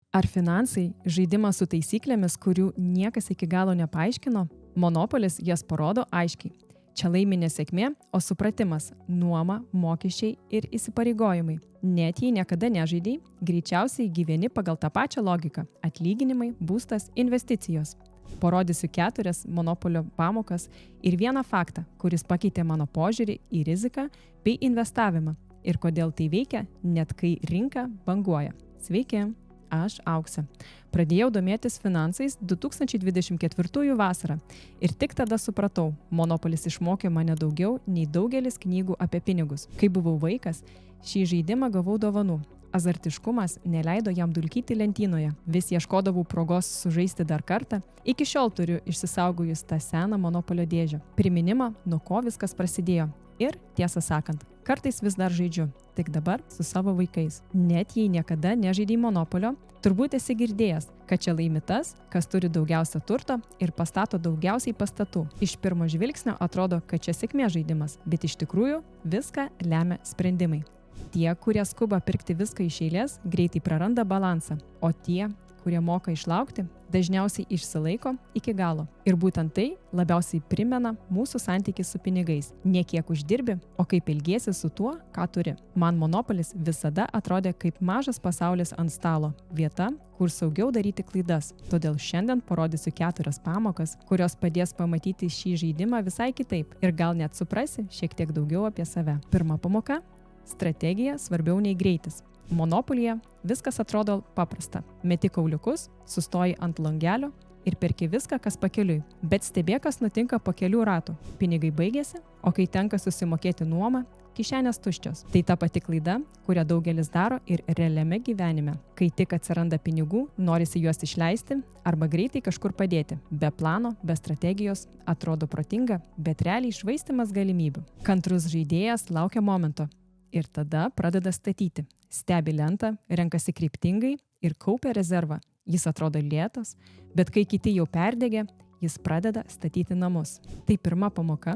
Ar finansai žaidimas su taisyklėmis, kurių niekas iki galo nepaaiškino? Monopolis jas parodo aiškiai. Čia laimi ne sėkmė, o supratimas, nuoma, mokesčiai ir įsipareigojimai. Net jei niekada nežaidei, greičiausiai gyveni pagal tą pačią logiką – atlyginimai, būstas, investicijos. Parodysiu 4 monopolio pamokas ir vieną faktą, kuris pakeitė mano požiūrį į riziką bei investavimą ir kodėl tai veikia, net kai rinka banguoja. Sveiki, aš Auksė. Pradėjau domėtis finansais 2024 vasarą ir tik tada supratau, monopolis išmokė mane daugiau nei daugelis knygų apie pinigus. Kai buvau vaikas, šį žaidimą gavau dovanų. Azartiškumas neleido jam dulkyti lentynoje. Vis ieškodavau progos sužaisti dar kartą. Iki šiol turiu išsisaugojus tą seną monopolio dėžę. Priminimą, nuo ko viskas prasidėjo. Ir, tiesą sakant, kartais vis dar žaidžiu. Tik dabar su savo vaikais. Net jei niekada nežaidei monopolio, turbūt esi girdėjęs, kad čia laimi tas, kas turi daugiausia turto ir pastato daugiausiai pastatų. Iš pirmo žvilgsnio atrodo, kad čia sėkmės žaidimas, bet iš tikrųjų viską lemia sprendimai. Tie, kurie skuba pirkti viską iš eilės, greitai praranda balansą, o tie, kurie moka išlaukti, dažniausiai išsilaiko iki galo. Ir būtent tai labiausiai primena mūsų santykį su pinigais. Ne kiek uždirbi, o kaip elgiesi su tuo, ką turi. Man monopolis visada atrodė kaip mažas pasaulis ant stalo, vieta, kur saugiau daryti klaidas. Todėl šiandien parodysiu 4 pamokas, kurios padės pamatyti šį žaidimą visai kitaip ir gal net suprasi šiek tiek daugiau apie save. Pirma pamoka. Strategija svarbiau nei greitis. Monopolyje viskas atrodo paprasta. Meti kauliukus, sustoji ant langelio ir perki viską, kas pakeliui. Bet stebėk, kas nutinka po kelių ratų. Pinigai baigėsi, o kai tenka susimokėti nuomą, kišenės tuščios. Tai ta pati klaida, kurią daugelis daro ir realiame gyvenime. Kai tik atsiranda pinigų, norisi juos išleisti arba greitai kažkur padėti. Be plano, be strategijos, atrodo protinga, bet realiai švaistymas galimybių. Kantrus žaidėjas laukia momento. Ir tada pradeda statyti. Stebi lentą, renkasi kryptingai ir kaupia rezervą. Jis atrodo lėtas, bet kai kiti jau perdegė, jis pradeda statyti namus. Tai pirma pamoka,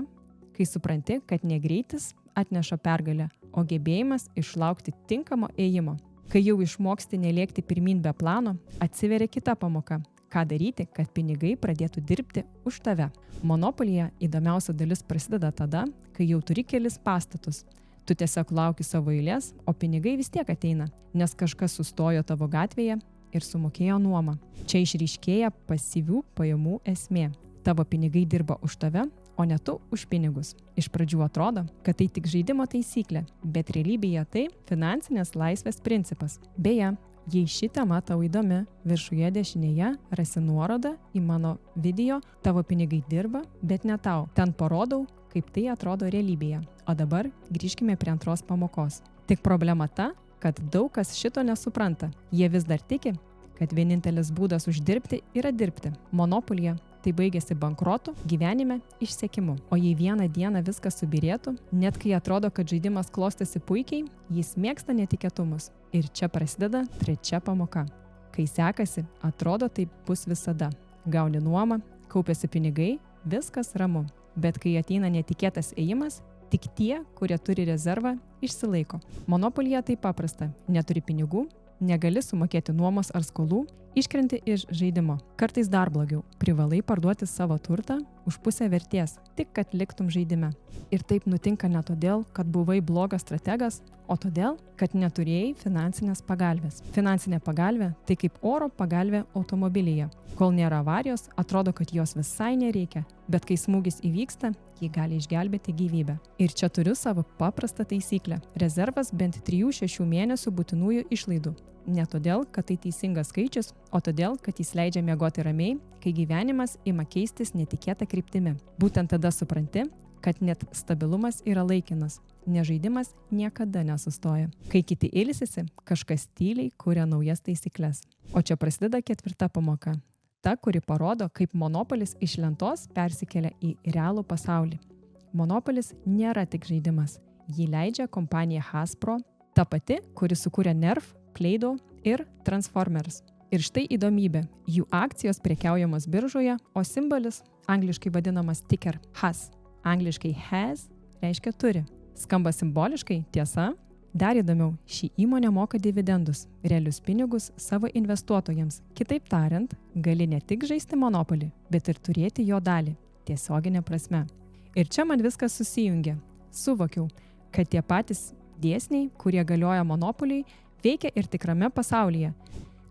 kai supranti, kad ne greitis atneša pergalę, o gebėjimas išlaukti tinkamo ėjimo. Kai jau išmoksti nelėkti pirmyn be plano, atsiveria kita pamoka. Ką daryti, kad pinigai pradėtų dirbti už tave. Monopolyje įdomiausia dalis prasideda tada, kai jau turi kelis pastatus. Tu tiesiog lauki savo eilės, o pinigai vis tiek ateina, nes kažkas sustojo tavo gatvėje ir sumokėjo nuomą. Čia išryškėja pasyvių pajamų esmė. Tavo pinigai dirba už tave, o ne tu už pinigus. Iš pradžių atrodo, kad tai tik žaidimo taisyklė, bet realybėje tai finansinės laisvės principas. Beje, jei ši tema tau įdomi, viršuje dešinėje rasi nuorodą į mano video Tavo pinigai dirba, bet ne tau. Ten parodau, kaip tai atrodo realybėje. O dabar grįžkime prie antros pamokos. Tik problema ta, kad daug kas šito nesupranta. Jie vis dar tiki, kad vienintelis būdas uždirbti yra dirbti. Monopolyje tai baigėsi bankrotu, gyvenime išsekimu. O jei vieną dieną viskas subirėtų, net kai atrodo, kad žaidimas klostėsi puikiai, jis mėgsta netikėtumus. Ir čia prasideda 3 pamoka. Kai sekasi, atrodo taip bus visada. Gauni nuomą, kaupiasi pinigai, viskas ramu. Bet kai ateina netikėtas ėjimas, tik tie, kurie turi rezervą, išsilaiko. Monopolyje tai paprasta. Neturi pinigų, negali sumokėti nuomos ar skolų, iškrenti iš žaidimo. Kartais dar blogiau. Privalai parduoti savo turtą už pusę vertės, tik kad liktum žaidime. Ir taip nutinka ne todėl, kad buvai blogas strategas, o todėl, kad neturėjai finansinės pagalvės. Finansinė pagalvė tai kaip oro pagalvė automobilyje. Kol nėra avarijos, atrodo, kad jos visai nereikia, bet kai smūgis įvyksta, ji gali išgelbėti gyvybę. Ir čia turiu savo paprastą taisyklę. Rezervas bent 3-6 mėnesių būtinųjų išlaidų. Ne todėl, kad tai teisingas skaičius, o todėl, kad jis leidžia miegoti ramiai, kai gyvenimas ima keistis netikėta kryptimi. Būtent tada supranti, kad net stabilumas yra laikinas, nes žaidimas niekada nesustoja. Kai kiti ilsisi, kažkas tyliai kuria naujas taisyklės. O čia prasideda 4 pamoka. Ta, kuri parodo, kaip monopolis iš lentos persikelia į realų pasaulį. Monopolis nėra tik žaidimas. Jį leidžia kompanija Hasbro, ta pati, kuri sukūrė Nerf, Play-Doh ir Transformers. Ir štai įdomybė. Jų akcijos prekiaujamos biržoje, o simbolis, angliškai vadinamas ticker HAS, angliškai has, reiškia turi. Skamba simboliškai, tiesa, Dar įdomiau, ši įmonė moka dividendus, realius pinigus savo investuotojams. Kitaip tariant, gali ne tik žaisti monopolį, bet ir turėti jo dalį, tiesioginė prasme. Ir čia man viskas susijungia. Suvokiau, kad tie patys dėsniai, kurie galioja monopoliai, veikia ir tikrame pasaulyje.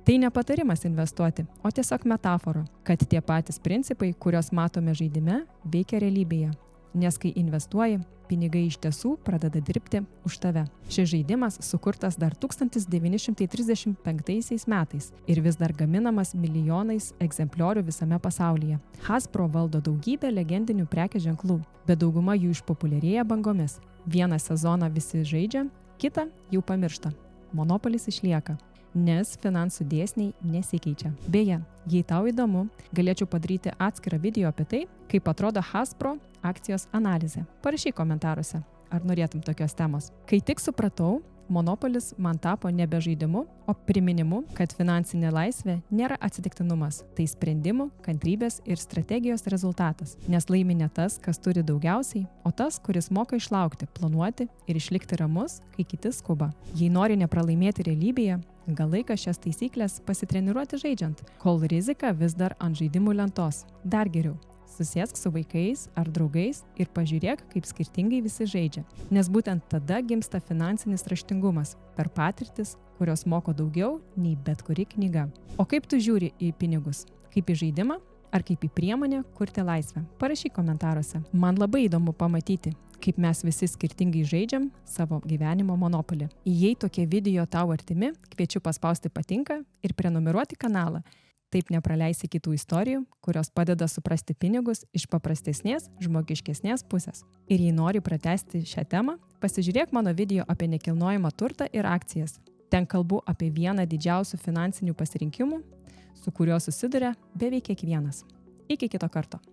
Tai ne patarimas investuoti, o tiesiog metafora, kad tie patys principai, kuriuos matome žaidime, veikia realybėje. Nes kai investuoji, pinigai iš tiesų pradeda dirbti už tave. Šis žaidimas sukurtas dar 1935 metais ir vis dar gaminamas milijonais egzempliorių visame pasaulyje. Hasbro valdo daugybę legendinių prekės ženklų, bet dauguma jų išpopuliarėja bangomis. Vieną sezoną visi žaidžia, kitą jau pamiršta. Monopolis išlieka, nes finansų dėsniai nesikeičia. Beje, jei tau įdomu, galėčiau padaryti atskirą video apie tai, kaip atrodo Hasbro akcijos analizė. Parašyk komentaruose, ar norėtum tokios temos. Kai tik supratau, monopolis man tapo nebe žaidimu, o priminimu, kad finansinė laisvė nėra atsitiktinumas. Tai sprendimų, kantrybės ir strategijos rezultatas. Nes laimi ne tas, kas turi daugiausiai, o tas, kuris moka išlaukti, planuoti ir išlikti ramus, kai kiti skuba. Jei nori nepralaimėti realybėje, gal laikas šias taisyklės pasitreniruoti žaidžiant, kol rizika vis dar ant žaidimų lentos. Dar geriau. Susėsk su vaikais ar draugais ir pažiūrėk, kaip skirtingai visi žaidžia. Nes būtent tada gimsta finansinis raštingumas per patirtis, kurios moko daugiau nei bet kuri knyga. O kaip tu žiūri į pinigus? Kaip į žaidimą ar kaip į priemonę kurti laisvę? Parašyk komentaruose. Man labai įdomu pamatyti, kaip mes visi skirtingai žaidžiam savo gyvenimo monopolį. Jei tokie video tau artimi, kviečiu paspausti patinka ir prenumeruoti kanalą. Taip nepraleisi kitų istorijų, kurios padeda suprasti pinigus iš paprastesnės, žmogiškesnės pusės. Ir jei nori pratęsti šią temą, pasižiūrėk mano video apie nekilnojamą turtą ir akcijas. Ten kalbu apie vieną didžiausių finansinių pasirinkimų, su kuriuo susiduria beveik kiekvienas. Iki kito karto.